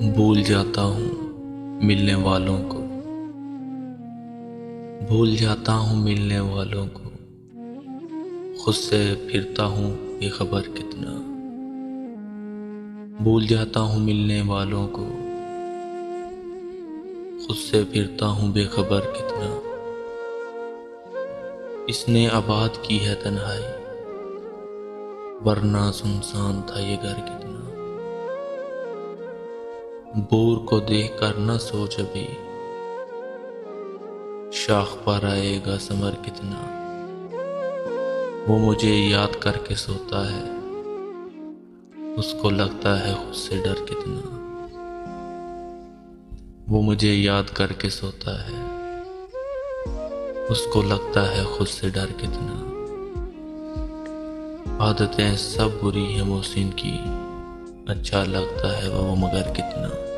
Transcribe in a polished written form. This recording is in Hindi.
भूल जाता हूँ मिलने वालों को। भूल जाता हूँ मिलने वालों को। खुद से फिरता हूँ बेखबर कितना। भूल जाता हूँ मिलने वालों को। खुद से फिरता हूँ बेखबर कितना। इसने आबाद की है तन्हाई, वरना सुनसान था ये घर कितना। बोर को देख कर न सोच अभी, शाख पर आएगा समर कितना। वो मुझे याद करके सोता है, उसको लगता है खुद से डर कितना। वो मुझे याद करके सोता है, उसको लगता है खुद से डर कितना। आदतें सब बुरी हैं मोहसिन की, अच्छा लगता है वो मगर कितना।